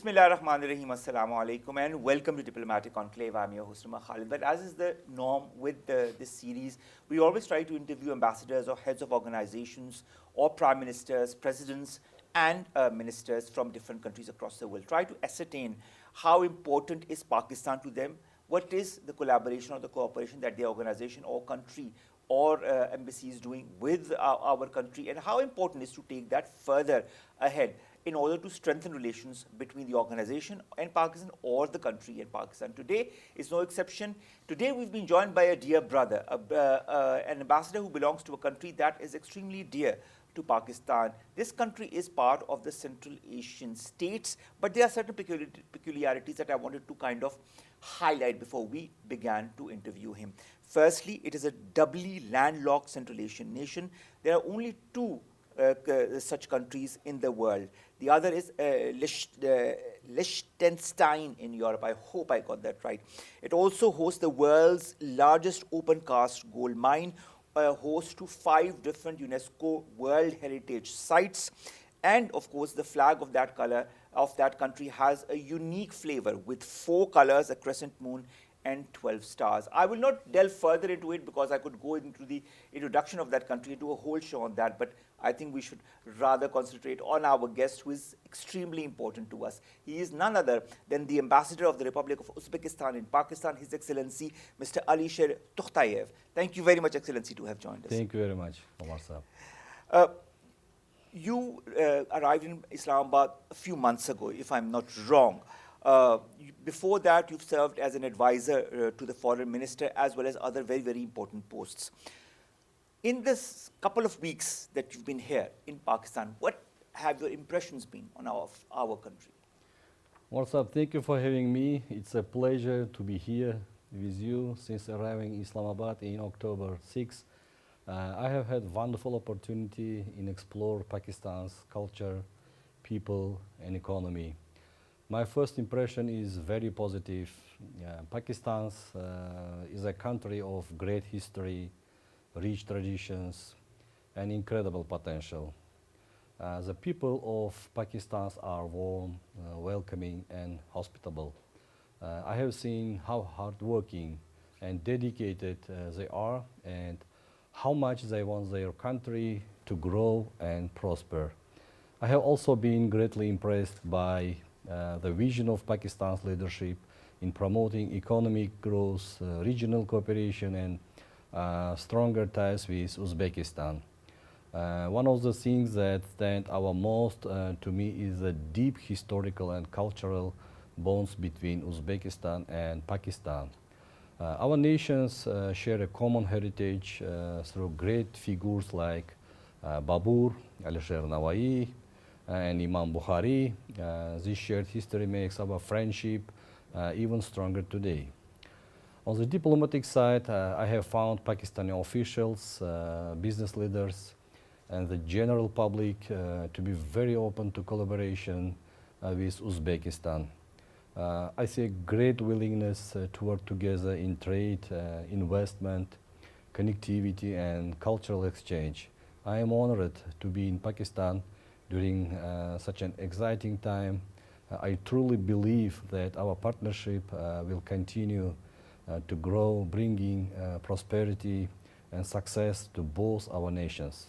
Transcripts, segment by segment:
Bismillahirrahmanirrahim. Assalamu alaikum and welcome to Diplomatic Enclave. I'm your host, Omar Khalid. But as is the norm with this series, we always try to interview ambassadors or heads of organizations or prime ministers, presidents, and ministers from different countries across the world. Try to ascertain how important is Pakistan to them, what is the collaboration or the cooperation that their organization or country or embassy is doing with our country, and how important is to take that further ahead in order to strengthen relations between the organization and Pakistan or the country and Pakistan. Today is no exception. Today we've been joined by a dear brother, an ambassador who belongs to a country that is extremely dear to Pakistan. This country is part of the Central Asian states, but there are certain peculiarities that I wanted to kind of highlight before we began to interview him. Firstly, it is a doubly landlocked Central Asian nation. There are only two such countries in the world. The other is Liechtenstein in Europe. I hope I got that right. It also hosts the world's largest open cast gold mine, host to 5 different UNESCO World Heritage Sites, and of course the flag of that color of that country has a unique flavor with 4 colors, a crescent moon, and 12 stars. I will not delve further into it because I could go into the introduction of that country, do a whole show on that, but I think we should rather concentrate on our guest, who is extremely important to us. He is none other than the ambassador of the Republic of Uzbekistan in Pakistan, His Excellency Mr. Alisher Tukhtaev. Thank you very much, Excellency, to have joined us. Thank you very much, Omar sir. You arrived in Islamabad a few months ago, if I'm not wrong. Before that, you've served as an advisor to the foreign minister as well as other very, very important posts. In this couple of weeks that you've been here in Pakistan, what have your impressions been on our country? What's up? Thank you for having me. It's a pleasure to be here with you since arriving in Islamabad in October 6. I have had wonderful opportunity in explore Pakistan's culture, people, and economy. My first impression is very positive. Pakistan is a country of great history, rich traditions, and incredible potential. The people of Pakistan are warm, welcoming, and hospitable. I have seen how hardworking and dedicated they are, and how much they want their country to grow and prosper. I have also been greatly impressed by the vision of Pakistan's leadership in promoting economic growth, regional cooperation, and stronger ties with Uzbekistan. One of the things that stand out most to me is the deep historical and cultural bonds between Uzbekistan and Pakistan. Our nations share a common heritage through great figures like Babur, Alisher and Imam Bukhari. This shared history makes our friendship even stronger today. On the diplomatic side, I have found Pakistani officials, business leaders, and the general public to be very open to collaboration with Uzbekistan. I see a great willingness to work together in trade, investment, connectivity, and cultural exchange. I am honored to be in Pakistan during such an exciting time. I truly believe that our partnership will continue to grow, bringing prosperity and success to both our nations.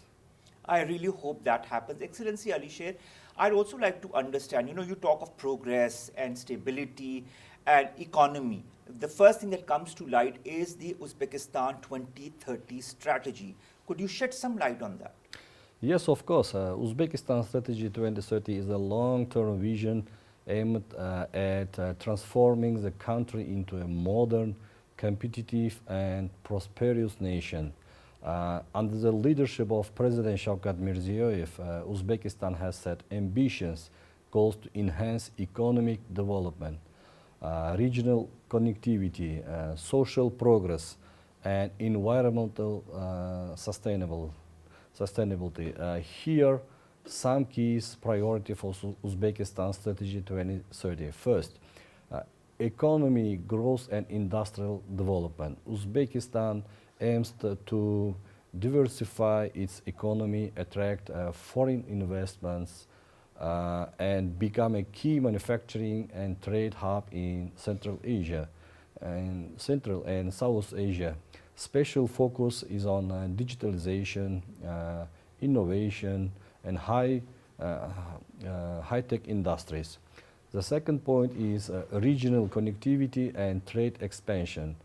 I really hope that happens. Excellency Alisher, I'd also like to understand, you talk of progress and stability and economy. The first thing that comes to light is the Uzbekistan 2030 strategy. Could you shed some light on that? Yes, of course. Uzbekistan Strategy 2030 is a long-term vision aimed at transforming the country into a modern, competitive, and prosperous nation. Under the leadership of President Shavkat Mirziyoyev, Uzbekistan has set ambitious goals to enhance economic development, regional connectivity, social progress, and environmental sustainability. Here, some key priorities for Uzbekistan Strategy 2030. First, economy growth and industrial development. Uzbekistan aims to diversify its economy, attract foreign investments, and become a key manufacturing and trade hub in Central Asia and Central and South Asia. Special focus is on digitalization, innovation, and high-tech industries. The second point is regional connectivity and trade expansion.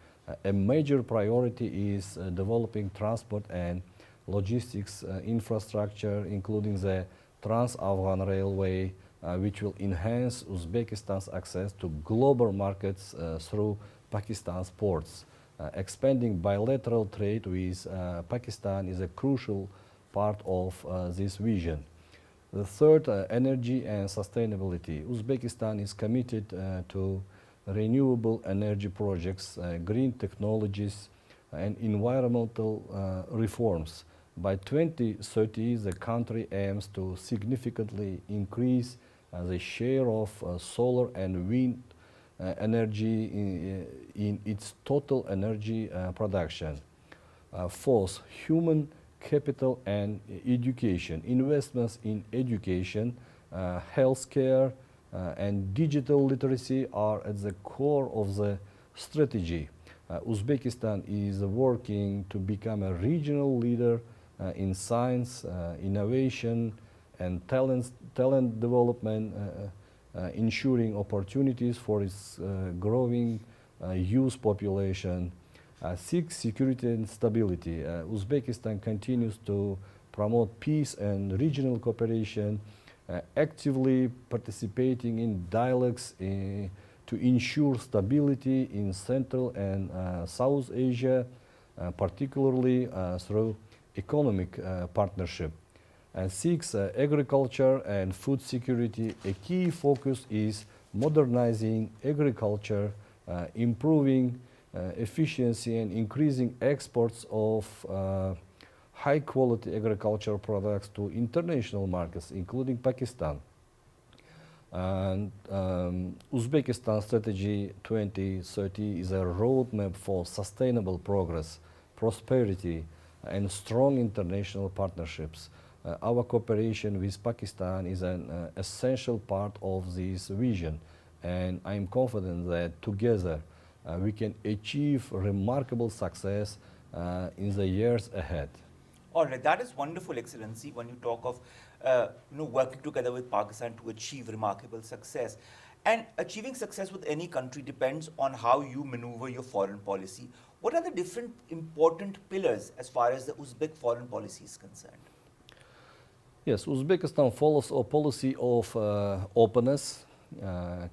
A major priority is developing transport and logistics infrastructure, including the Trans-Afghan Railway, which will enhance Uzbekistan's access to global markets through Pakistan's ports. Expanding bilateral trade with Pakistan is a crucial part of this vision. The third, energy and sustainability. Uzbekistan is committed to renewable energy projects, green technologies, and environmental reforms. By 2030, the country aims to significantly increase the share of solar and wind energy in its total energy production. Fourth, human capital and education. Investments in education, healthcare, and digital literacy are at the core of the strategy. Uzbekistan is working to become a regional leader in science, innovation, and talent development, ensuring opportunities for its growing youth population. Six, security and stability. Uzbekistan continues to promote peace and regional cooperation, actively participating in dialogues to ensure stability in Central and South Asia, particularly through economic partnership. And six, agriculture and food security. A key focus is modernizing agriculture, improving efficiency, and increasing exports of high-quality agricultural products to international markets, including Pakistan. And Uzbekistan Strategy 2030 is a roadmap for sustainable progress, prosperity, and strong international partnerships. Our cooperation with Pakistan is an essential part of this vision, and I am confident that together we can achieve remarkable success in the years ahead. All right, that is wonderful, Excellency, when you talk of working together with Pakistan to achieve remarkable success. And achieving success with any country depends on how you maneuver your foreign policy. What are the different important pillars as far as the Uzbek foreign policy is concerned? Yes, Uzbekistan follows a policy of openness,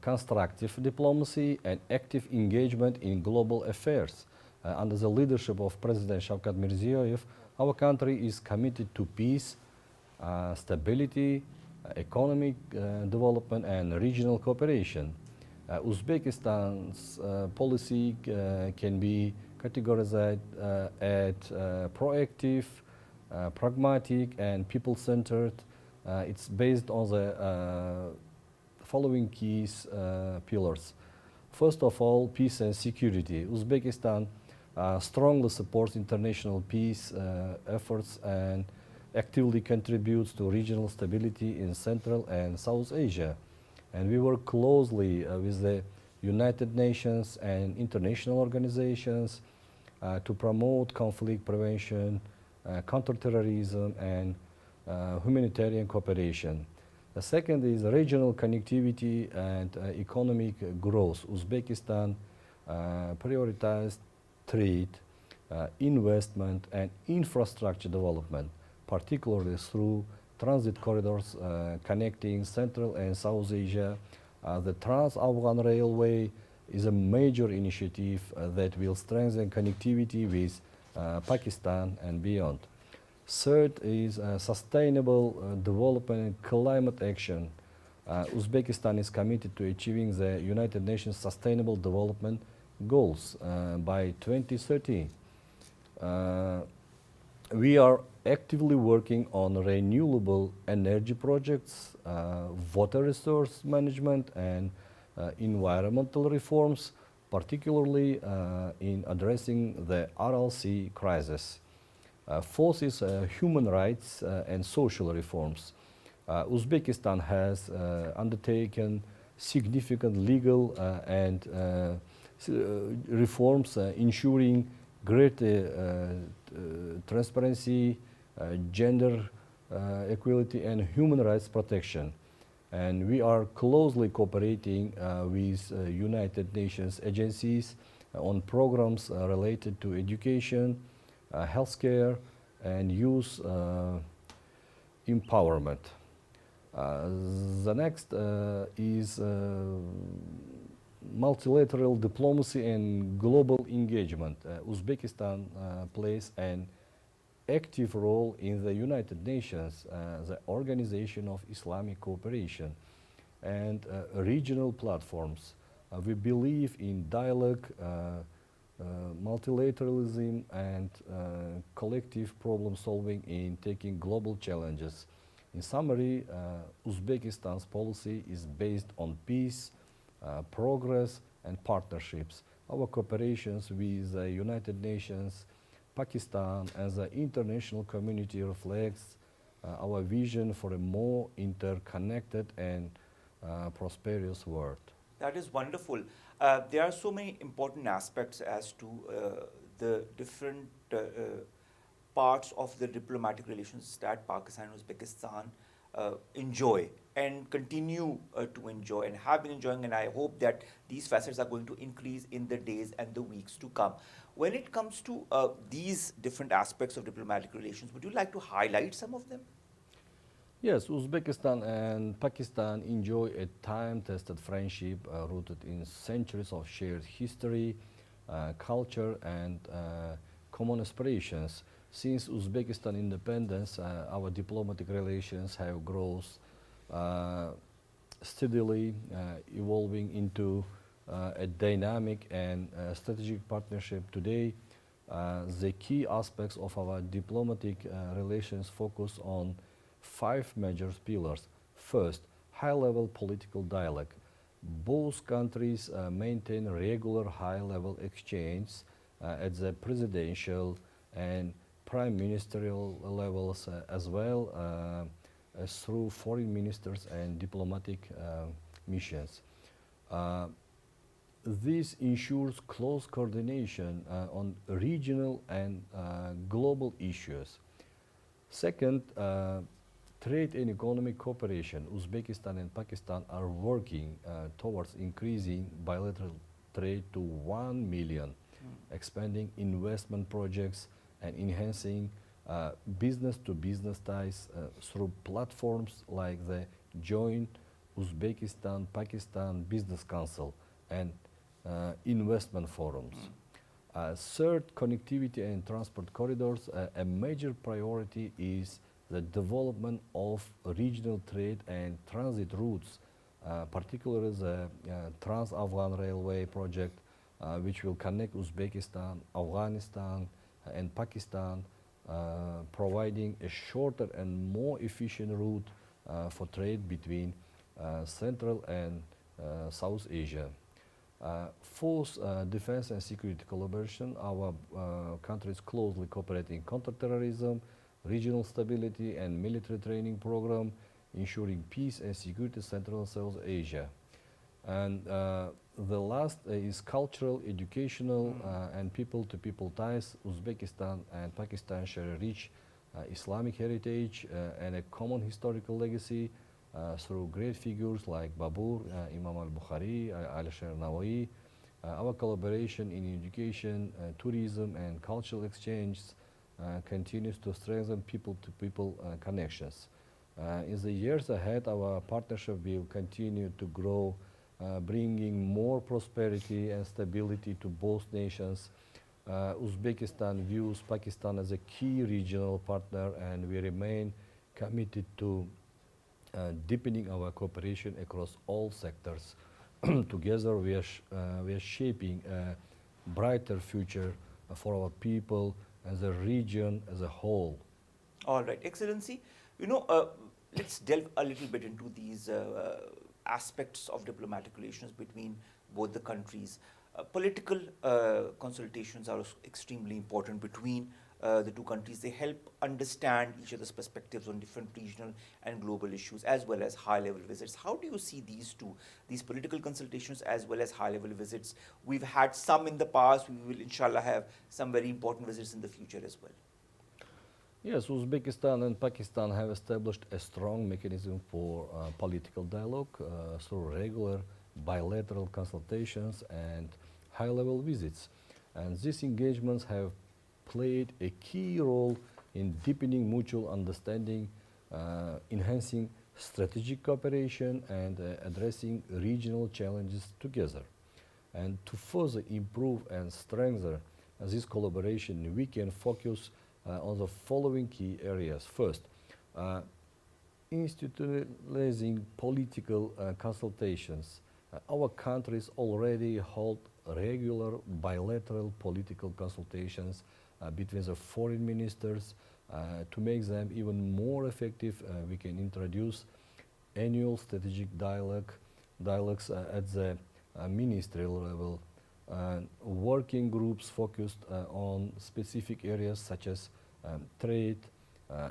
constructive diplomacy, and active engagement in global affairs. Under the leadership of President Shavkat Mirziyoyev, our country is committed to peace, stability, economic development, and regional cooperation. Uzbekistan's policy can be categorized as proactive, pragmatic, and people-centered. It's based on the following key pillars. First of all, peace and security. Uzbekistan strongly supports international peace efforts and actively contributes to regional stability in Central and South Asia. And we work closely with the United Nations and international organizations to promote conflict prevention, counterterrorism, and humanitarian cooperation. The second is regional connectivity and economic growth. Uzbekistan prioritized trade, investment, and infrastructure development, particularly through transit corridors connecting Central and South Asia. The Trans-Afghan Railway is a major initiative that will strengthen connectivity with Pakistan and beyond. Third is sustainable development and climate action. Uzbekistan is committed to achieving the United Nations Sustainable Development Goals by 2030. We are actively working on renewable energy projects, water resource management, and environmental reforms, particularly in addressing the RLC crisis. Fourth is human rights and social reforms. Uzbekistan has undertaken significant legal and reforms ensuring greater transparency, gender equality and human rights protection. And we are closely cooperating with United Nations agencies on programs related to education, healthcare, and youth empowerment. The next is multilateral diplomacy and global engagement. Uzbekistan plays an active role in the United Nations, the Organization of Islamic Cooperation, and regional platforms. We believe in dialogue, multilateralism, and collective problem solving in taking global challenges. In summary, Uzbekistan's policy is based on peace, progress, and partnerships. Our cooperations with the United Nations, Pakistan, and the international community reflects our vision for a more interconnected and prosperous world. That is wonderful. There are so many important aspects as to the different parts of the diplomatic relations that Pakistan and Uzbekistan enjoy and continue to enjoy and have been enjoying, and I hope that these facets are going to increase in the days and the weeks to come. When it comes to these different aspects of diplomatic relations, would you like to highlight some of them? Yes, Uzbekistan and Pakistan enjoy a time-tested friendship rooted in centuries of shared history, culture, and common aspirations. Since Uzbekistan independence, our diplomatic relations have grown steadily, evolving into a dynamic and strategic partnership. Today, the key aspects of our diplomatic relations focus on five major pillars. First, high-level political dialogue. Both countries maintain regular high-level exchanges at the presidential and prime ministerial levels, as well as through foreign ministers and diplomatic missions. This ensures close coordination on regional and global issues. Second, trade and economic cooperation. Uzbekistan and Pakistan are working towards increasing bilateral trade to 1 million, expanding investment projects and enhancing business-to-business ties through platforms like the joint Uzbekistan-Pakistan Business Council and investment forums. Third, connectivity and transport corridors. A major priority is the development of regional trade and transit routes, particularly the Trans-Afghan Railway project, which will connect Uzbekistan, Afghanistan, and Pakistan, providing a shorter and more efficient route for trade between Central and South Asia. Fourth, defense and security collaboration. Our countries closely cooperate in counterterrorism, regional stability, and military training program, ensuring peace and security in Central and South Asia. And the last is cultural, educational, and people-to-people ties. Uzbekistan and Pakistan share a rich Islamic heritage and a common historical legacy through great figures like Babur, Imam al-Bukhari, Alisher. Our collaboration in education, tourism, and cultural exchange continues to strengthen people-to-people connections. In the years ahead, our partnership will continue to grow, bringing more prosperity and stability to both nations. Uzbekistan views Pakistan as a key regional partner, and we remain committed to deepening our cooperation across all sectors. Together, we are shaping a brighter future for our people and the region as a whole. All right, Excellency, let's delve a little bit into these aspects of diplomatic relations between both the countries. Political consultations are extremely important between the two countries. They help understand each other's perspectives on different regional and global issues, as well as high-level visits. How do you see these two, these political consultations as well as high-level visits? We've had some in the past. We will, inshallah, have some very important visits in the future as well. Yes, Uzbekistan and Pakistan have established a strong mechanism for political dialogue through regular bilateral consultations and high-level visits. And these engagements have played a key role in deepening mutual understanding, enhancing strategic cooperation, and addressing regional challenges together. And to further improve and strengthen this collaboration, we can focus on the following key areas. First, institutionalizing political consultations. Our countries already hold regular bilateral political consultations between the foreign ministers. To make them even more effective, we can introduce annual strategic dialogues at the ministerial level, working groups focused on specific areas such as trade,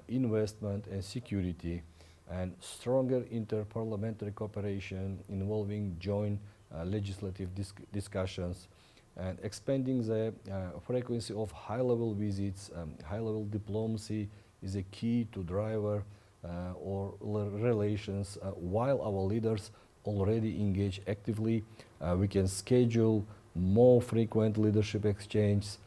investment, and security, and stronger inter-parliamentary cooperation involving joint legislative discussions, and expanding the frequency of high-level visits. High-level diplomacy is a key to driver or relations. While our leaders already engage actively, we can schedule more frequent leadership exchanges,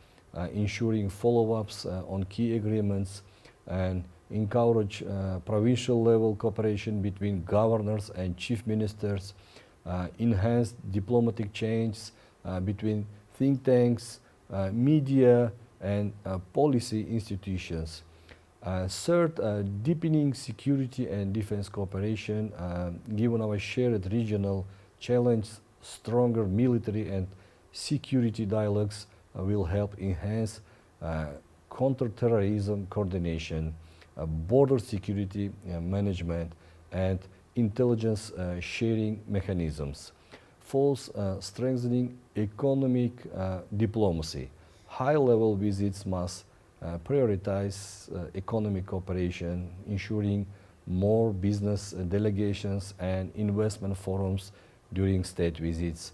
ensuring follow-ups on key agreements, and encourage provincial level cooperation between governors and chief ministers, enhance diplomatic chains between think tanks, media, and policy institutions. Third, deepening security and defense cooperation. Given our shared regional challenge, stronger military and security dialogues will help enhance counterterrorism coordination, border security management, and intelligence sharing mechanisms. Fourth, strengthening economic diplomacy. High-level visits must prioritize economic cooperation, ensuring more business delegations and investment forums during state visits,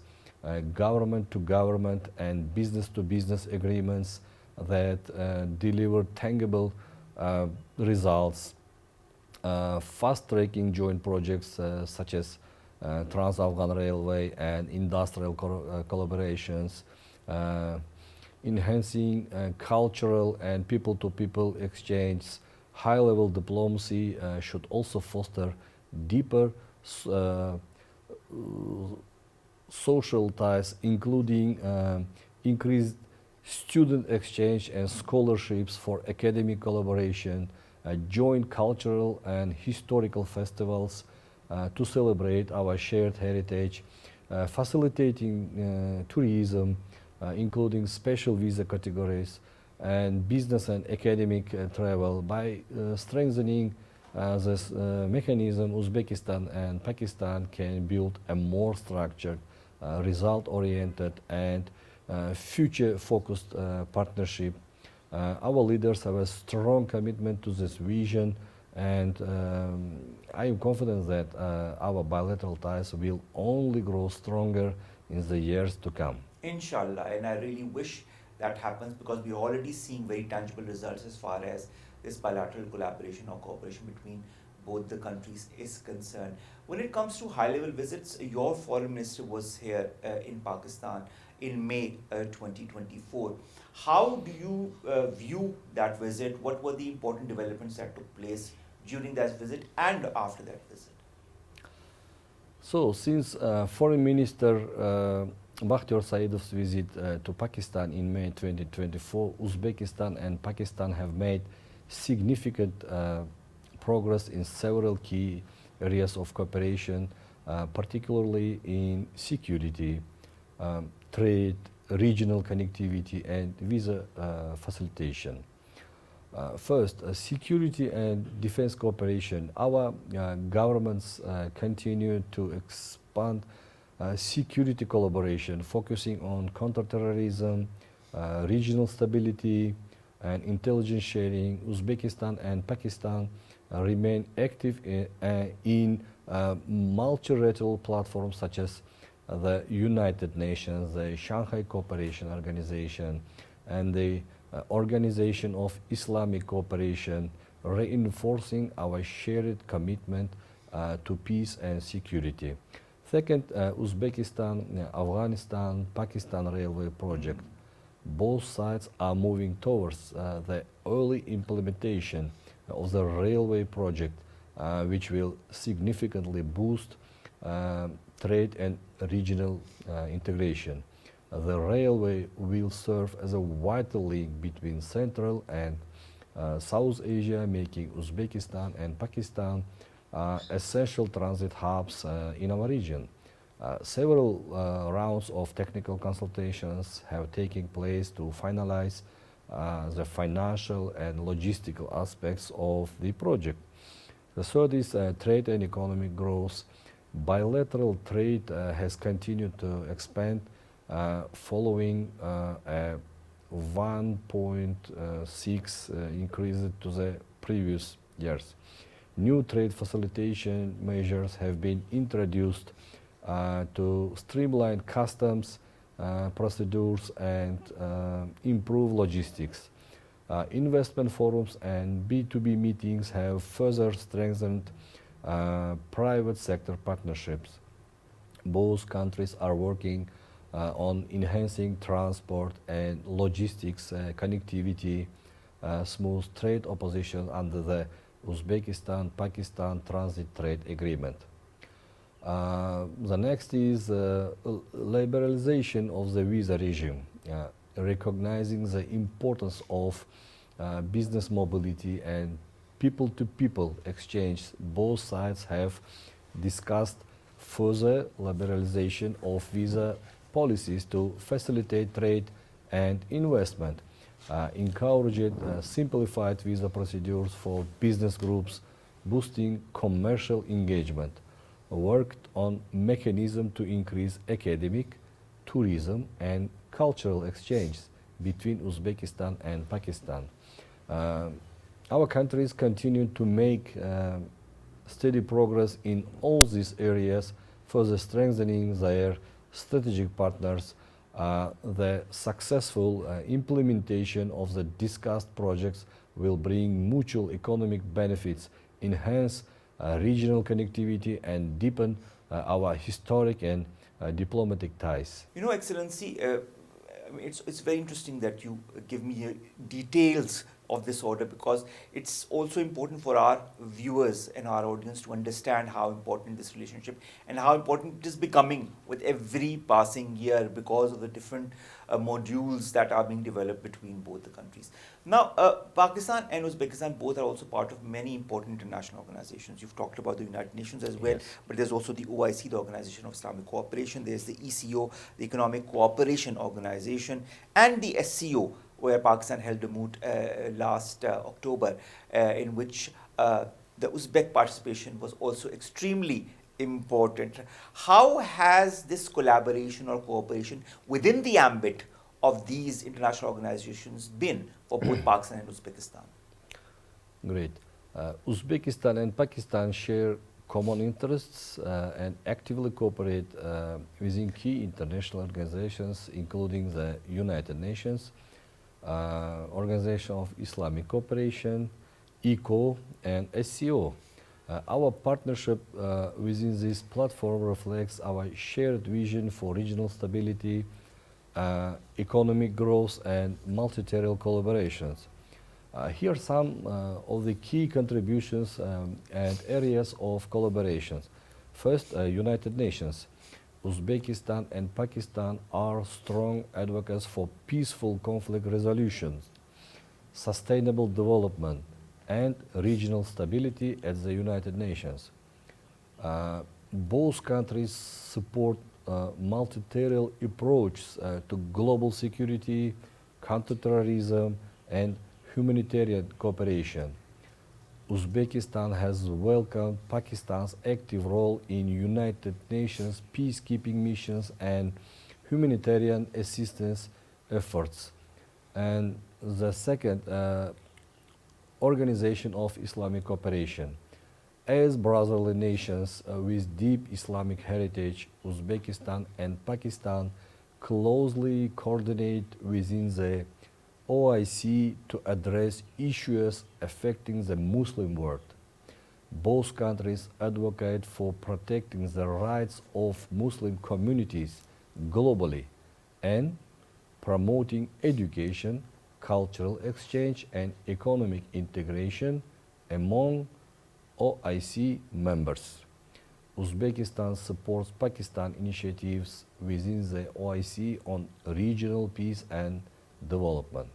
government-to-government and business-to-business agreements that deliver tangible results, fast-tracking joint projects such as Trans-Afghan Railway and industrial collaborations, enhancing cultural and people-to-people exchange. High-level diplomacy should also foster deeper social ties, including increased student exchange and scholarships for academic collaboration, joint cultural and historical festivals to celebrate our shared heritage, facilitating tourism, including special visa categories, and business and academic travel. By strengthening this mechanism, Uzbekistan and Pakistan can build a more structured, result-oriented, and future-focused partnership. Our leaders have a strong commitment to this vision, and I am confident that our bilateral ties will only grow stronger in the years to come. Inshallah, and I really wish that happens, because we're already seeing very tangible results as far as this bilateral collaboration or cooperation between both the countries is concerned. When it comes to high-level visits, your foreign minister was here in Pakistan in May 2024. How do you view that visit? What were the important developments that took place during that visit and after that visit? So, since Foreign Minister Bakhtiyor Saidov's visit to Pakistan in May 2024, Uzbekistan and Pakistan have made significant progress in several key areas of cooperation, particularly in security, trade, regional connectivity, and visa facilitation. First, security and defense cooperation. Our governments continue to expand security collaboration, focusing on counterterrorism, regional stability, and intelligence sharing, Uzbekistan and Pakistan remain active in multilateral platforms such as the United Nations, the Shanghai Cooperation Organization, and the Organization of Islamic Cooperation, reinforcing our shared commitment to peace and security. Second, Uzbekistan, Afghanistan, Pakistan railway project. Both sides are moving towards the early implementation of the railway project, which will significantly boost trade and regional integration. The railway will serve as a vital link between Central and South Asia, making Uzbekistan and Pakistan essential transit hubs in our region. Several rounds of technical consultations have taken place to finalize the financial and logistical aspects of the project. The third is trade and economic growth. Bilateral trade has continued to expand following a 1.6 increase to the previous years. New trade facilitation measures have been introduced to streamline customs procedures and improve logistics. Investment forums and B2B meetings have further strengthened private sector partnerships. Both countries are working on enhancing transport and logistics connectivity, smooth trade opposition under the Uzbekistan-Pakistan Transit Trade Agreement. The next is liberalization of the visa regime, recognizing the importance of business mobility and people-to-people exchange. Both sides have discussed further liberalization of visa policies to facilitate trade and investment, encouraged simplified visa procedures for business groups, boosting commercial engagement, worked on mechanism to increase academic, tourism, and cultural exchange between Uzbekistan and Pakistan. Our countries continue to make steady progress in all these areas, further strengthening their strategic partners. The successful implementation of the discussed projects will bring mutual economic benefits, enhance regional connectivity, and deepen our historic and diplomatic ties. You know, Excellency, I mean, it's very interesting that you give me details of this order, because it's also important for our viewers and our audience to understand how important this relationship and how important it is becoming with every passing year because of the different modules that are being developed between both the countries. Now, Pakistan and Uzbekistan both are also part of many important international organizations. You've talked about the United Nations as well, Yes. but there's also the OIC, the Organization of Islamic Cooperation. There's the ECO, the Economic Cooperation Organization, and the SCO, where Pakistan held a moot last October, in which the Uzbek participation was also extremely important. How has this collaboration or cooperation within the ambit of these international organizations been for both Pakistan and Uzbekistan? Great. Uzbekistan and Pakistan share common interests and actively cooperate within key international organizations, including the United Nations, Organization of Islamic Cooperation, ECO, and SCO. Our partnership within this platform reflects our shared vision for regional stability, economic growth, and multilateral collaborations. Here are some of the key contributions and areas of collaborations. First, United Nations. Uzbekistan and Pakistan are strong advocates for peaceful conflict resolution, sustainable development, and regional stability at the United Nations. Both countries support multilateral approaches to global security, counterterrorism, and humanitarian cooperation. Uzbekistan has welcomed Pakistan's active role in United Nations peacekeeping missions and humanitarian assistance efforts. And the second, Organization of Islamic Cooperation. As brotherly nations with deep Islamic heritage, Uzbekistan and Pakistan closely coordinate within the OIC to address issues affecting the Muslim world. Both countries advocate for protecting the rights of Muslim communities globally and promoting education, cultural exchange, and economic integration among OIC members. Uzbekistan supports Pakistan initiatives within the OIC on regional peace and development.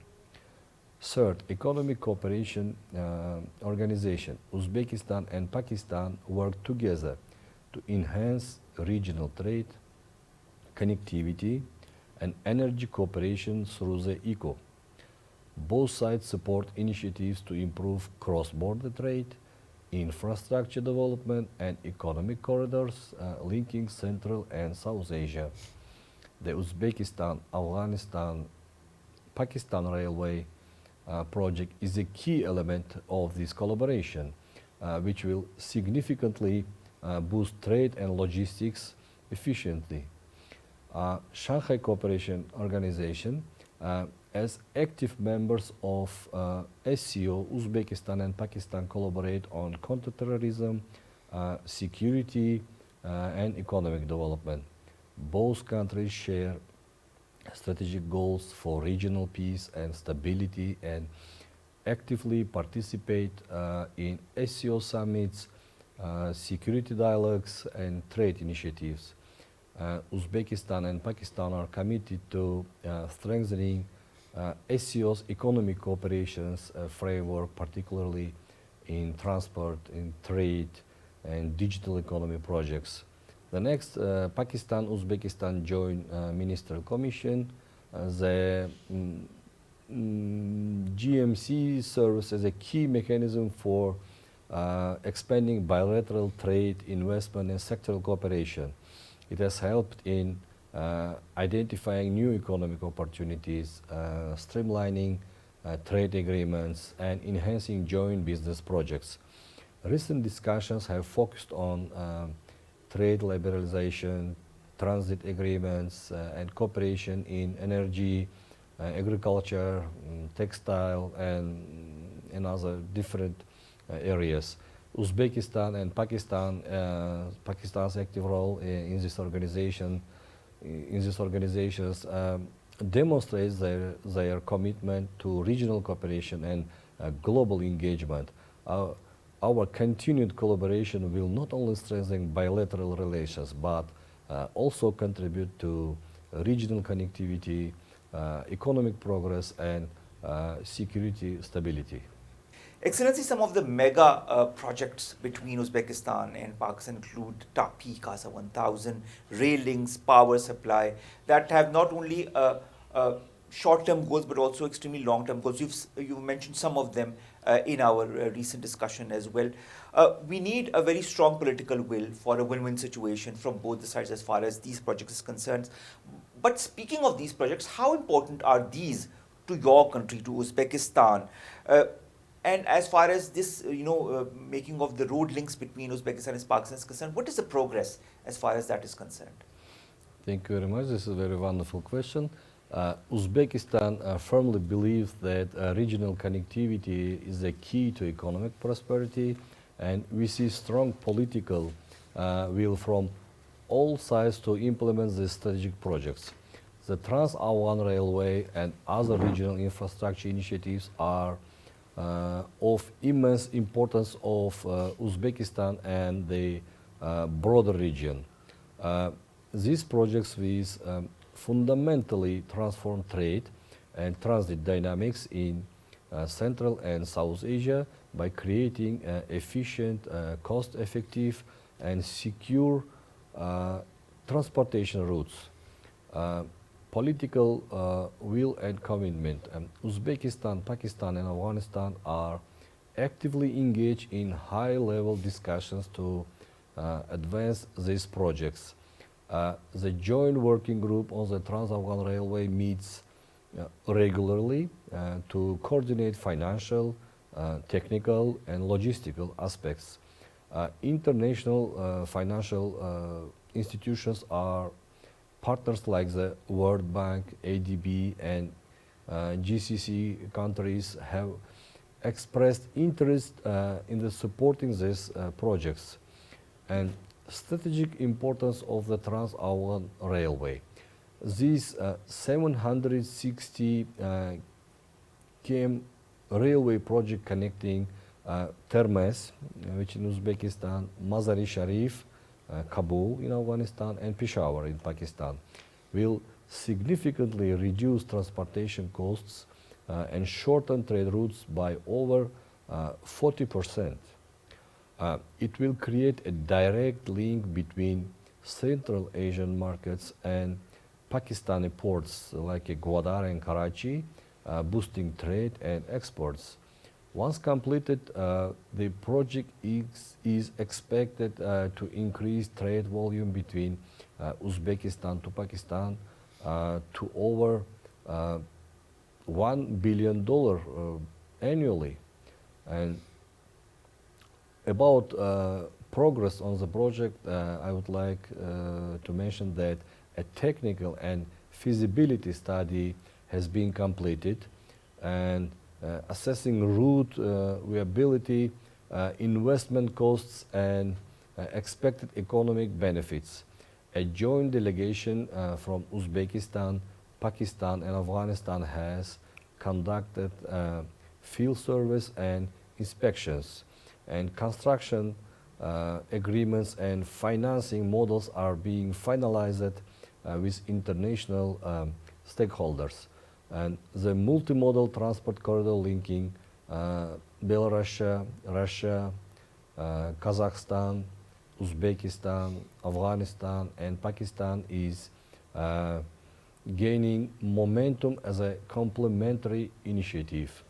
Third, Economic Cooperation Organization. Uzbekistan and Pakistan work together to enhance regional trade, connectivity, and energy cooperation through the ECO. Both sides support initiatives to improve cross-border trade, infrastructure development, and economic corridors linking Central and South Asia. The Uzbekistan-Afghanistan-Pakistan Railway project is a key element of this collaboration, which will significantly boost trade and logistics efficiently. Shanghai Cooperation Organization, as active members of SCO, Uzbekistan and Pakistan collaborate on counterterrorism, security, and economic development. Both countries share strategic goals for regional peace and stability and actively participate in SCO summits, security dialogues, and trade initiatives. Uzbekistan and Pakistan are committed to strengthening SCO's economic cooperation framework, particularly in transport, in trade, and digital economy projects. The next, Pakistan-Uzbekistan Joint Ministerial Commission. The GMC serves as a key mechanism for expanding bilateral trade, investment, and sectoral cooperation. It has helped in identifying new economic opportunities, streamlining trade agreements, and enhancing joint business projects. Recent discussions have focused on trade liberalization, transit agreements, and cooperation in energy, agriculture, textile, and other different areas. Uzbekistan and Pakistan's active role in this organization, demonstrates their commitment to regional cooperation and global engagement. Our continued collaboration will not only strengthen bilateral relations, but also contribute to regional connectivity, economic progress, and security stability. Excellency, some of the mega projects between Uzbekistan and Pakistan include TAPI, Kasa 1000, rail links, power supply, that have not only short-term goals but also extremely long-term goals. You've mentioned some of them in our recent discussion as well. We need a very strong political will for a win-win situation from both the sides as far as these projects is concerned. But speaking of these projects, how important are these to your country, to Uzbekistan? And as far as this, making of the road links between Uzbekistan and Pakistan is concerned, what is the progress as far as that is concerned? Thank you very much. This is a very wonderful question. Uzbekistan firmly believes that regional connectivity is the key to economic prosperity, and we see strong political will from all sides to implement these strategic projects. The Trans-Afghan Railway and other regional infrastructure initiatives are of immense importance of Uzbekistan and the broader region. These projects will fundamentally transform trade and transit dynamics in Central and South Asia by creating efficient, cost-effective, and secure transportation routes. Political will and commitment. Uzbekistan, Pakistan, and Afghanistan are actively engaged in high-level discussions to advance these projects. The joint working group on the Trans-Afghan Railway meets regularly to coordinate financial, technical, and logistical aspects. International financial institutions are partners like the World Bank, ADB, and GCC countries have expressed interest in the supporting these projects and strategic importance of the Trans-Afghan Railway. This 760 km railway project connecting Termez, which in Uzbekistan, Mazar-e Sharif, Kabul in Afghanistan, and Peshawar in Pakistan, will significantly reduce transportation costs and shorten trade routes by over 40%. It will create a direct link between Central Asian markets and Pakistani ports like Gwadar and Karachi, boosting trade and exports. Once completed, the project is expected to increase trade volume between Uzbekistan to Pakistan to over $1 billion annually. And about progress on the project, I would like to mention that a technical and feasibility study has been completed, and assessing route viability, investment costs, and expected economic benefits. A joint delegation from Uzbekistan, Pakistan, and Afghanistan has conducted field service and inspections, and construction agreements and financing models are being finalized with international stakeholders. And the multimodal transport corridor linking Belarus, Russia, Kazakhstan, Uzbekistan, Afghanistan, and Pakistan is gaining momentum as a complementary initiative.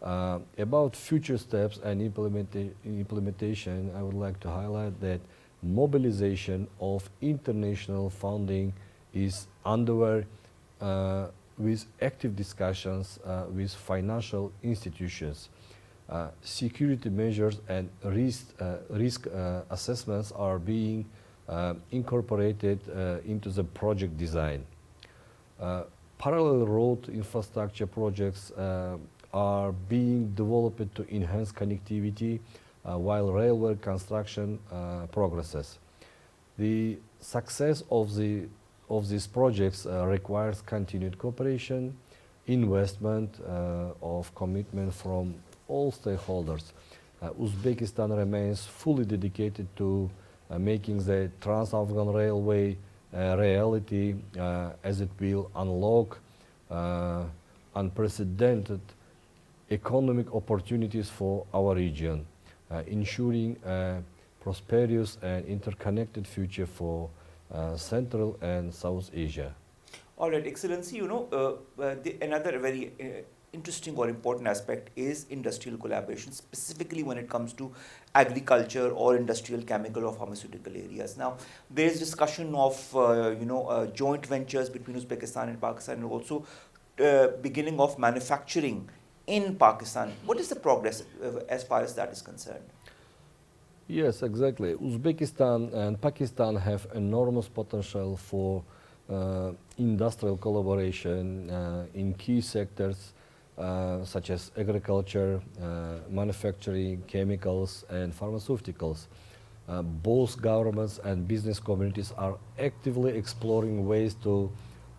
About future steps and implementation, I would like to highlight that mobilization of international funding is underway with active discussions with financial institutions. Security measures and risk assessments are being incorporated into the project design. Parallel road infrastructure projects are being developed to enhance connectivity while railway construction progresses. The success of these projects requires continued cooperation, investment of commitment from all stakeholders. Uzbekistan remains fully dedicated to making the Trans-Afghan Railway a reality as it will unlock unprecedented economic opportunities for our region, ensuring a prosperous and interconnected future for Central and South Asia. All right, Excellency, another very interesting or important aspect is industrial collaboration, specifically when it comes to agriculture or industrial, chemical, or pharmaceutical areas. Now, there is discussion of joint ventures between Uzbekistan and Pakistan, and also beginning of manufacturing in Pakistan. What is the progress as far as that is concerned? Yes, exactly. Uzbekistan and Pakistan have enormous potential for industrial collaboration in key sectors such as agriculture, manufacturing, chemicals, and pharmaceuticals. Both governments and business communities are actively exploring ways to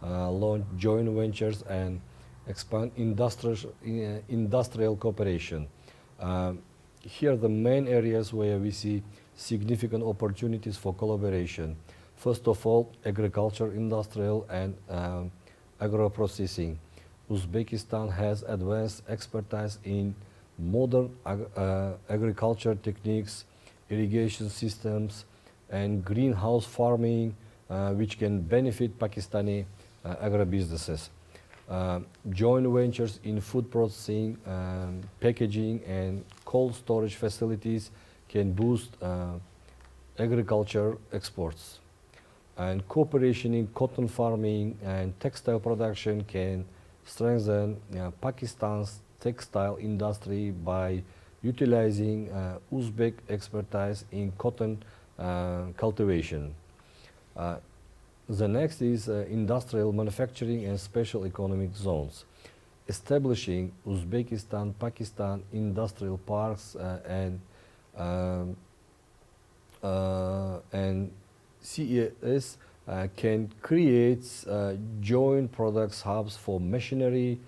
launch joint ventures and expand industrial cooperation. Here are the main areas where we see significant opportunities for collaboration. First of all, agriculture, industrial, and agro-processing. Uzbekistan has advanced expertise in modern agriculture techniques, irrigation systems, and greenhouse farming, which can benefit Pakistani agribusinesses. Joint ventures in food processing, packaging, and cold storage facilities can boost agriculture exports. And cooperation in cotton farming and textile production can strengthen Pakistan's textile industry by utilizing Uzbek expertise in cotton cultivation. The next is industrial manufacturing and special economic zones, establishing Uzbekistan-Pakistan industrial parks and CES can create joint products hubs for machinery,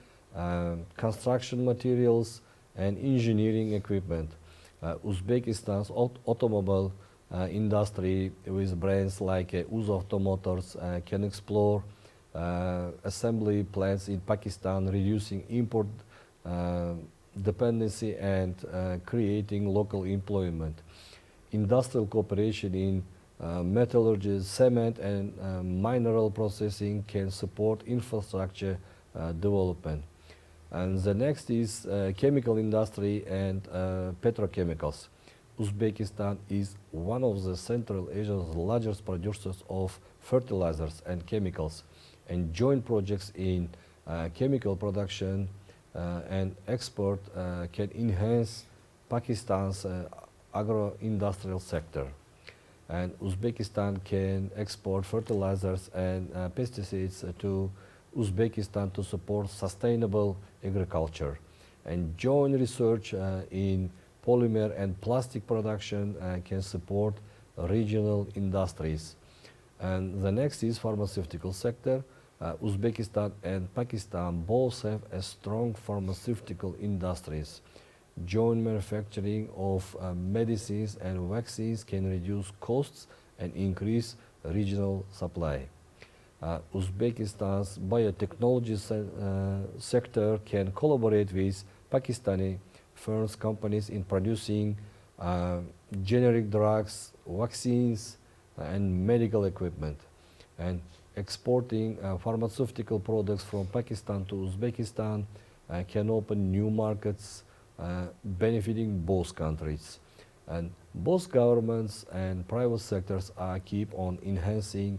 construction materials, and engineering equipment. Uzbekistan's automobile industry with brands like Uzauto Motors can explore assembly plants in Pakistan, reducing import dependency and creating local employment. Industrial cooperation in metallurgy, cement, and mineral processing can support infrastructure development. And the next is chemical industry and petrochemicals. Uzbekistan is one of the Central Asia's largest producers of fertilizers and chemicals, and joint projects in chemical production and export can enhance Pakistan's agro-industrial sector. And Uzbekistan can export fertilizers and pesticides to Uzbekistan to support sustainable agriculture. And joint research in polymer and plastic production can support regional industries. And the next is pharmaceutical sector. Uzbekistan and Pakistan both have a strong pharmaceutical industries. Joint manufacturing of medicines and vaccines can reduce costs and increase regional supply. Uzbekistan's biotechnology sector can collaborate with Pakistani firms, companies in producing generic drugs, vaccines, and medical equipment. And exporting pharmaceutical products from Pakistan to Uzbekistan can open new markets benefiting both countries. And both governments and private sectors keep on enhancing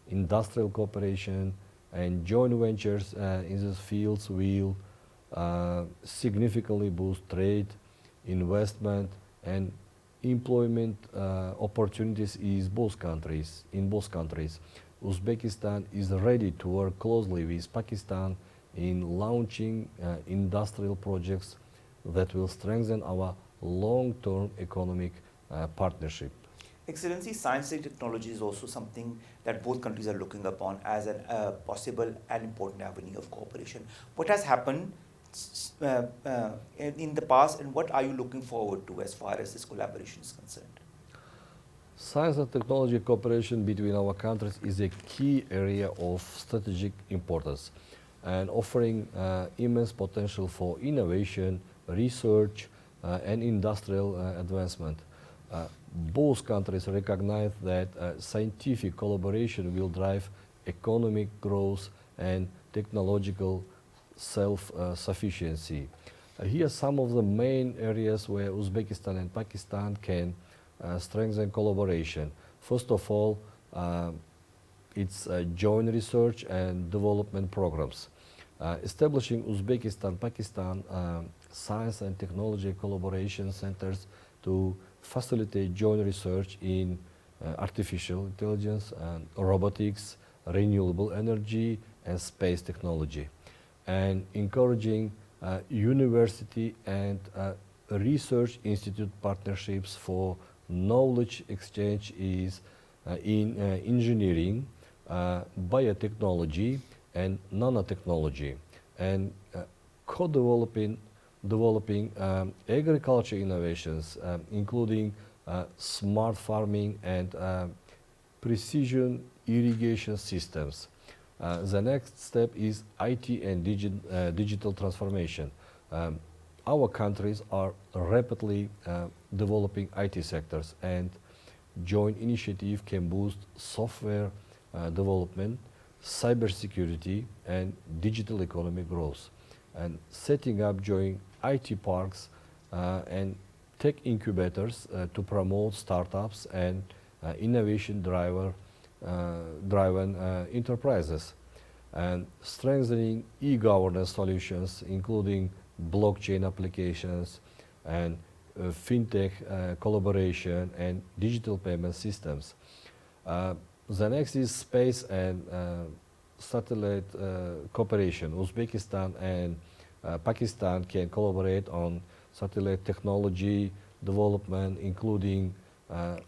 industrial cooperation, and joint ventures in these fields will significantly boost trade, investment, and employment opportunities in both countries. Uzbekistan is ready to work closely with Pakistan in launching industrial projects that will strengthen our long-term economic partnership. Excellency, science and technology is also something that both countries are looking upon as a possible and important avenue of cooperation. What has happened in the past, and what are you looking forward to as far as this collaboration is concerned? Science and technology cooperation between our countries is a key area of strategic importance and offering immense potential for innovation, research, and industrial advancement. Both countries recognize that scientific collaboration will drive economic growth and technological self-sufficiency. Here are some of the main areas where Uzbekistan and Pakistan can strengthen collaboration. First of all, it's joint research and development programs. Establishing Uzbekistan-Pakistan science and technology collaboration centers to facilitate joint research in artificial intelligence, robotics, renewable energy, and space technology, and encouraging university and research institute partnerships for knowledge exchange is in engineering, biotechnology, and nanotechnology, and co-developing agriculture innovations, including smart farming and precision irrigation systems. The next step is IT and digital transformation. Our countries are rapidly developing IT sectors, and joint initiative can boost software development, cybersecurity, and digital economic growth. And setting up joint IT parks and tech incubators to promote startups and innovation driven enterprises. and strengthening e-governance solutions, including blockchain applications and fintech collaboration and digital payment systems. The next is space and satellite cooperation. Uzbekistan and Pakistan can collaborate on satellite technology development, including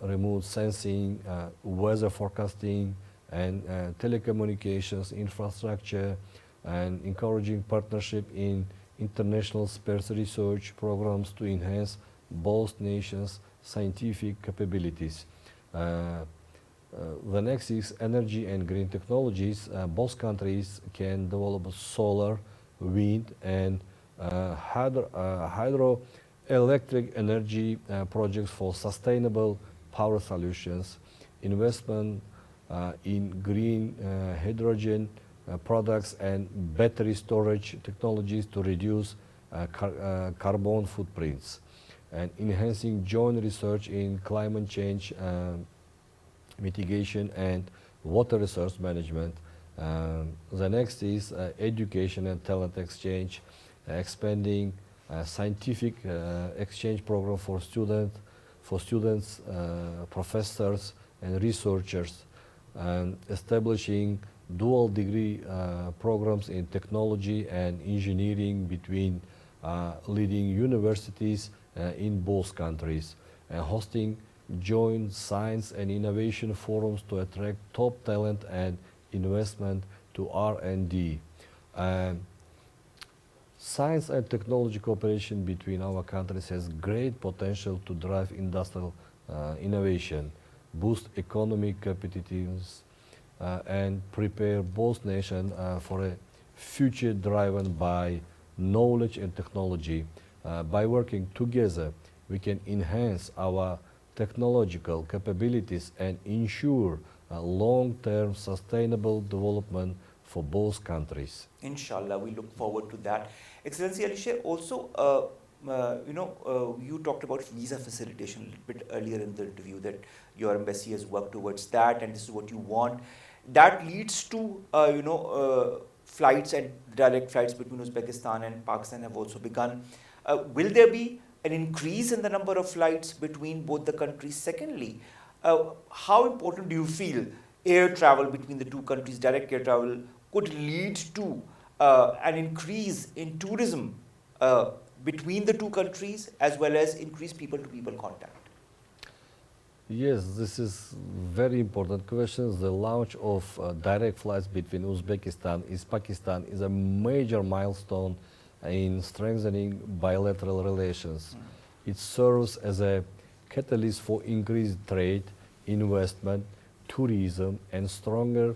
remote sensing, weather forecasting, and telecommunications infrastructure, and encouraging partnership in international space research programs to enhance both nations' scientific capabilities. The next is energy and green technologies. Both countries can develop solar, wind, and hydroelectric energy projects for sustainable power solutions. Investment in green hydrogen products and battery storage technologies to reduce carbon footprints, and enhancing joint research in climate change mitigation and water resource management. The next is education and talent exchange, expanding scientific exchange program for students, professors, and researchers, and establishing dual degree programs in technology and engineering between leading universities in both countries, and hosting joint science and innovation forums to attract top talent and investment to R&D. Science and technology cooperation between our countries has great potential to drive industrial innovation, boost economic competitiveness, and prepare both nations for a future driven by knowledge and technology. By working together, we can enhance our technological capabilities and ensure long-term sustainable development for both countries. Inshallah, we look forward to that. Excellency Alisher, also, you talked about visa facilitation a little bit earlier in the interview, that your embassy has worked towards that and this is what you want. That leads to, flights and direct flights between Uzbekistan and Pakistan have also begun. Will there be an increase in the number of flights between both the countries? Secondly, how important do you feel air travel between the two countries, direct air travel, could lead to an increase in tourism between the two countries, as well as increase people-to-people contact? Yes, this is very important question. The launch of direct flights between Uzbekistan and Pakistan is a major milestone in strengthening bilateral relations. It serves as a catalyst for increased trade, investment, tourism, and stronger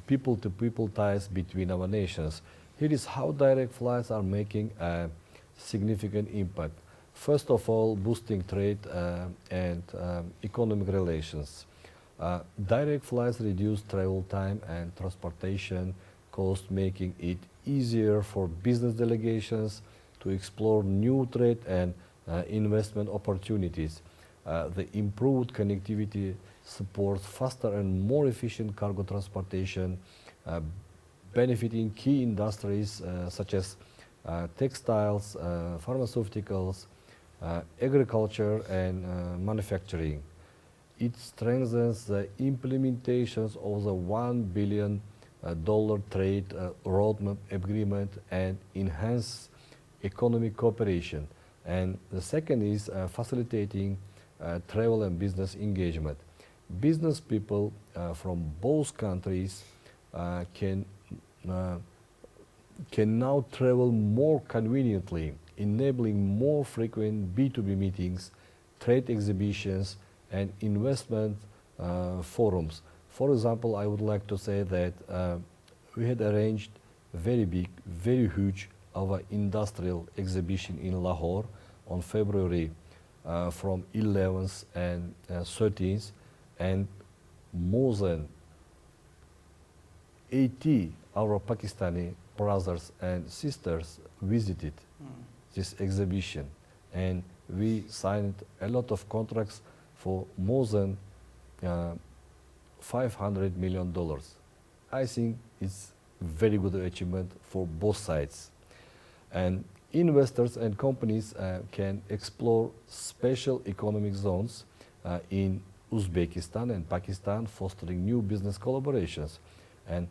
people-to-people ties between our nations. Here is how direct flights are making a significant impact. First of all, boosting trade and economic relations. Direct flights reduce travel time and transportation costs, making it easier for business delegations to explore new trade and investment opportunities. The improved connectivity supports faster and more efficient cargo transportation, benefiting key industries such as textiles, pharmaceuticals, agriculture, and manufacturing. It strengthens the implementations of the $1 billion trade roadmap agreement and enhance economic cooperation. And the second is facilitating travel and business engagement. Business people from both countries can now travel more conveniently, enabling more frequent B2B meetings, trade exhibitions, and investment forums. For example, I would like to say that we had arranged very big, very huge our industrial exhibition in Lahore on February from 11th and 13th, and more than 80 our Pakistani brothers and sisters visited this exhibition, and we signed a lot of contracts for more than $500 million. I think it's very good achievement for both sides. And investors and companies can explore special economic zones in Uzbekistan and Pakistan, fostering new business collaborations. And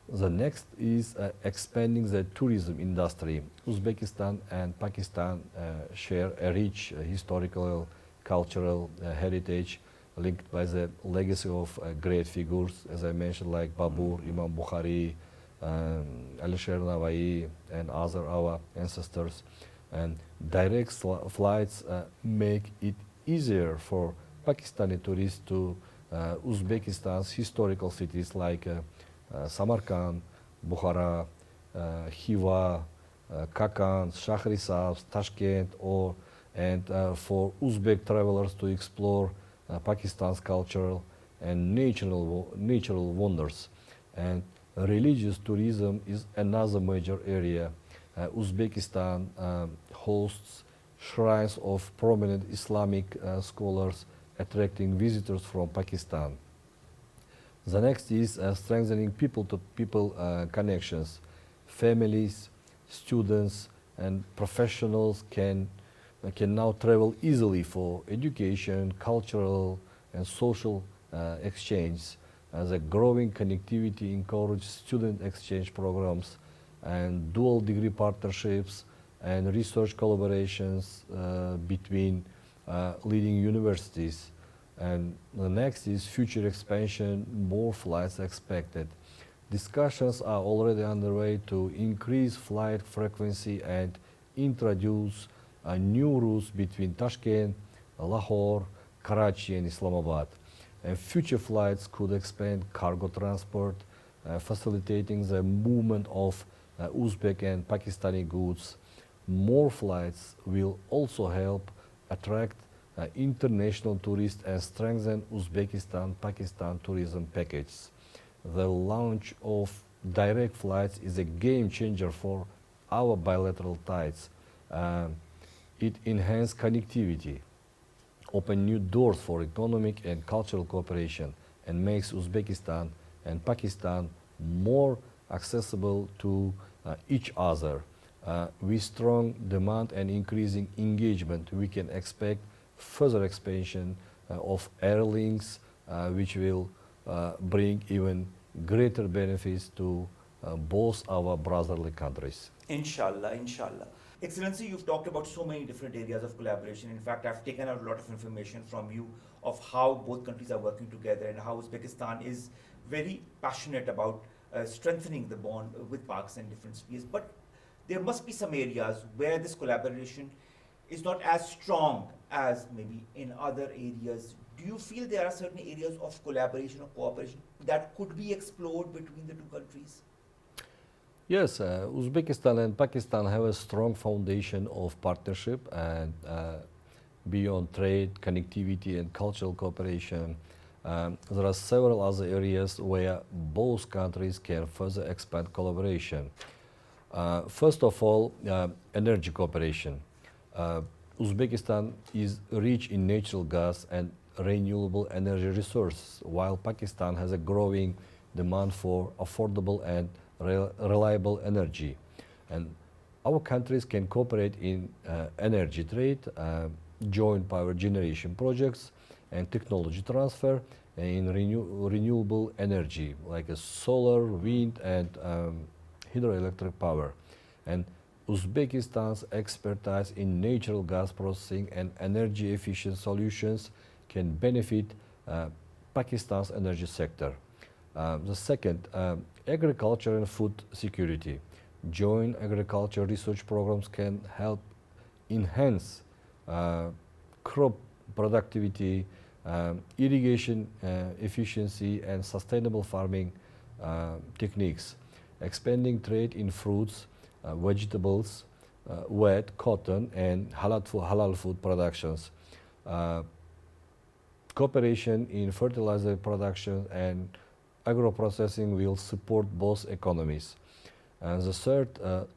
the next is expanding the tourism industry. Uzbekistan and Pakistan share a rich historical, cultural heritage linked by the legacy of great figures, as I mentioned, like Babur, Imam Bukhari, Alisher and other our ancestors. And direct flights make it easier for Pakistani tourists to Uzbekistan's historical cities like Samarkand, Bukhara, Khiva, Kakan, Shahrisabz, Tashkent, and for Uzbek travelers to explore Pakistan's cultural and natural wonders. And religious tourism is another major area. Uzbekistan hosts shrines of prominent Islamic scholars, attracting visitors from Pakistan. The next is strengthening people-to-people connections. Families, students, and professionals can now travel easily for education, cultural, and social exchange. The growing connectivity encourages student exchange programs and dual degree partnerships and research collaborations between leading universities. And the next is future expansion, more flights expected. Discussions are already underway to increase flight frequency and introduce new routes between Tashkent, Lahore, Karachi, and Islamabad. And future flights could expand cargo transport, facilitating the movement of Uzbek and Pakistani goods. More flights will also help attract international tourists and strengthen Uzbekistan-Pakistan tourism package. The launch of direct flights is a game changer for our bilateral ties. It enhances connectivity, opens new doors for economic and cultural cooperation, and makes Uzbekistan and Pakistan more accessible to each other. With strong demand and increasing engagement, we can expect further expansion of air links, which will bring even greater benefits to both our brotherly countries. Inshallah, inshallah. Excellency, you've talked about so many different areas of collaboration. In fact, I've taken out a lot of information from you of how both countries are working together and how Uzbekistan is very passionate about strengthening the bond with Pakistan in different spheres. But there must be some areas where this collaboration is not as strong as maybe in other areas. Do you feel there are certain areas of collaboration or cooperation that could be explored between the two countries? Yes, Uzbekistan and Pakistan have a strong foundation of partnership and beyond trade, connectivity, and cultural cooperation. There are several other areas where both countries can further expand collaboration. First of all, energy cooperation. Uzbekistan is rich in natural gas and renewable energy resources, while Pakistan has a growing demand for affordable and reliable energy. And our countries can cooperate in energy trade, joint power generation projects, and technology transfer in renewable energy, like solar, wind, and hydroelectric power. And Uzbekistan's expertise in natural gas processing and energy efficient solutions can benefit Pakistan's energy sector. The second, agriculture and food security. Joint agriculture research programs can help enhance crop productivity, irrigation efficiency, and sustainable farming techniques. Expanding trade in fruits, vegetables, wheat, cotton, and halal food productions. Cooperation in fertilizer production and agro-processing will support both economies. And the third,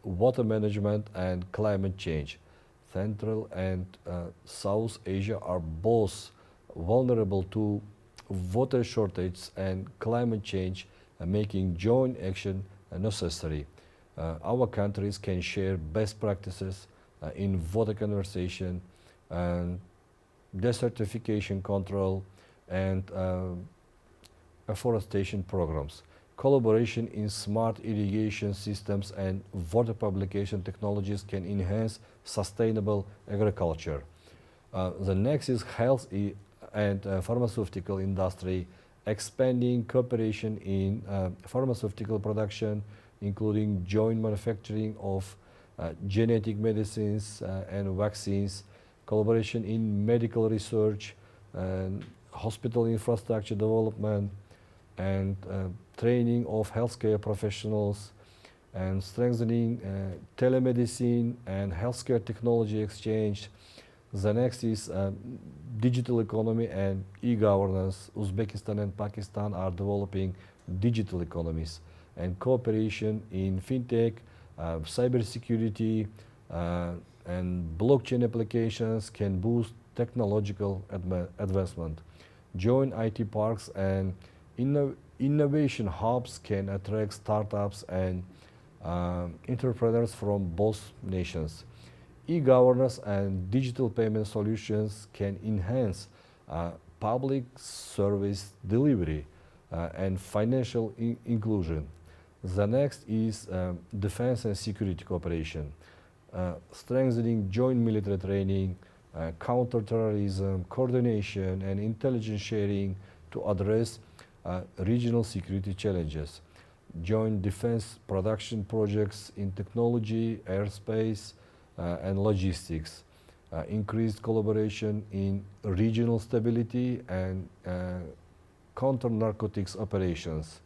water management and climate change. Central and South Asia are both vulnerable to water shortage and climate change, making joint action necessary. Our countries can share best practices in water conservation and desertification control and afforestation programs. Collaboration in smart irrigation systems and water publication technologies can enhance sustainable agriculture. The next is health and pharmaceutical industry, expanding cooperation in pharmaceutical production, including joint manufacturing of genetic medicines and vaccines, collaboration in medical research, and hospital infrastructure development, and training of healthcare professionals, and strengthening telemedicine and healthcare technology exchange. The next is digital economy and e-governance. Uzbekistan and Pakistan are developing digital economies, and cooperation in fintech, cybersecurity, and blockchain applications can boost technological advancement. Joint IT parks and innovation hubs can attract startups and entrepreneurs from both nations. E-governance and digital payment solutions can enhance public service delivery and financial inclusion. The next is defense and security cooperation, strengthening joint military training, counterterrorism, coordination, and intelligence sharing to address regional security challenges. Joint defense production projects in technology, airspace, and logistics. Increased collaboration in regional stability and counter-narcotics operations.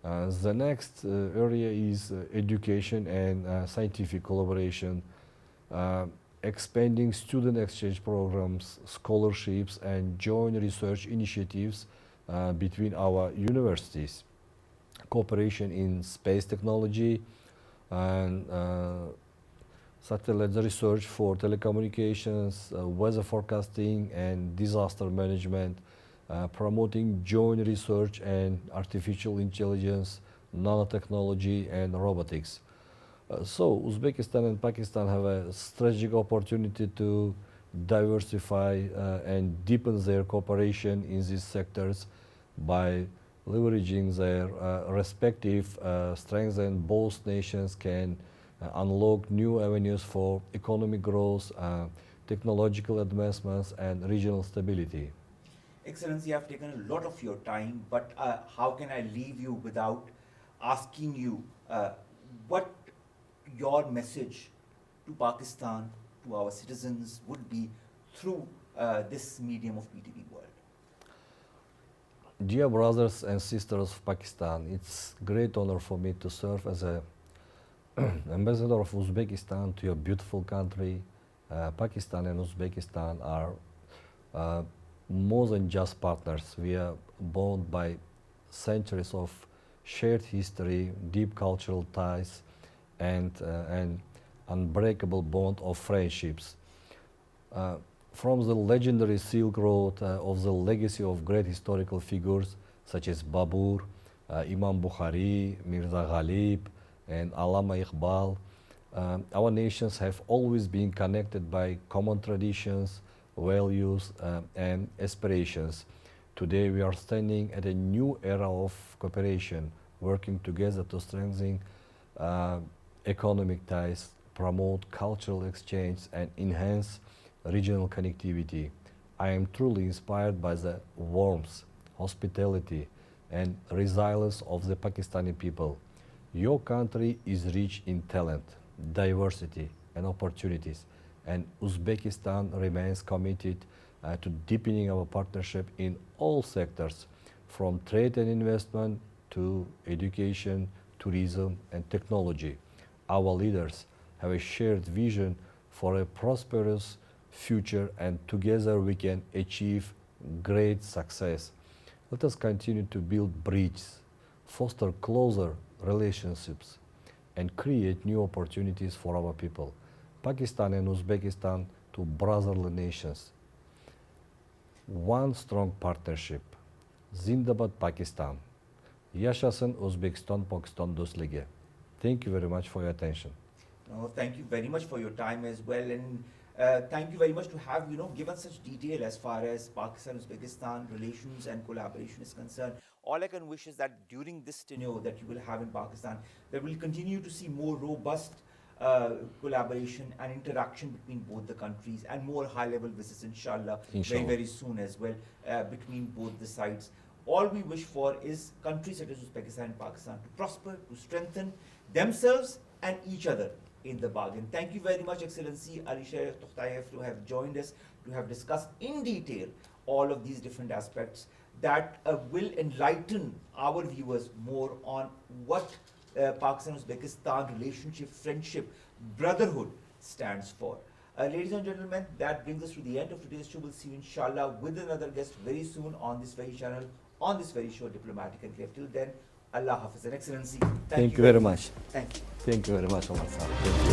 The next area is education and scientific collaboration, expanding student exchange programs, scholarships, and joint research initiatives between our universities. Cooperation in space technology and satellite research for telecommunications, weather forecasting, and disaster management, promoting joint research and artificial intelligence, nanotechnology, and robotics. So Uzbekistan and Pakistan have a strategic opportunity to diversify and deepen their cooperation in these sectors by leveraging their respective strengths, and both nations can unlock new avenues for economic growth, technological advancements, and regional stability. Excellency, I've taken a lot of your time, but how can I leave you without asking you what your message to Pakistan, to our citizens, would be through this medium of PTV World? Dear brothers and sisters of Pakistan, it's a great honor for me to serve as a ambassador of Uzbekistan to your beautiful country. Pakistan and Uzbekistan are more than just partners. We are bound by centuries of shared history, deep cultural ties, and an unbreakable bond of friendships. From the legendary Silk Road of the legacy of great historical figures such as Babur, Imam Bukhari, Mirza Ghalib, and Allama Iqbal, our nations have always been connected by common traditions, values, and aspirations. Today we are standing at a new era of cooperation, working together to strengthen economic ties, promote cultural exchange, and enhance regional connectivity. I am truly inspired by the warmth, hospitality, and resilience of the Pakistani people. Your country is rich in talent, diversity, and opportunities, and Uzbekistan remains committed to deepening our partnership in all sectors, from trade and investment to education, tourism, and technology. Our leaders have a shared vision for a prosperous future, and together we can achieve great success. Let us continue to build bridges, foster closer relationships, and create new opportunities for our people. Pakistan and Uzbekistan, two brotherly nations. One strong partnership. Zindabad Pakistan. Yaşasın Uzbekistan-Pakistan dostluğu. Thank you very much for your attention. No, thank you very much for your time as well, and thank you very much to have given such detail as far as Pakistan-Uzbekistan relations and collaboration is concerned. All I can wish is that during this tenure that you will have in Pakistan, that we'll continue to see more robust collaboration and interaction between both the countries, and more high-level visits, inshallah, Inshallah. very soon as well, between both the sides. All we wish for is countries such as Uzbekistan and Pakistan to prosper, to strengthen themselves and each other in the bargain. Thank you very much, Excellency Alisher, Tukhtaev, to have joined us, to have discussed in detail all of these different aspects that will enlighten our viewers more on what Pakistan-Uzbekistan relationship, friendship, brotherhood stands for. Ladies and gentlemen, that brings us to the end of today's show. We'll see you, inshallah, with another guest very soon on this very channel, on this very show, Diplomatic Enclave. Till then, Allah Hafiz and Excellency. Thank you very much. Thank you. Thank you very much, Omar. Thank you.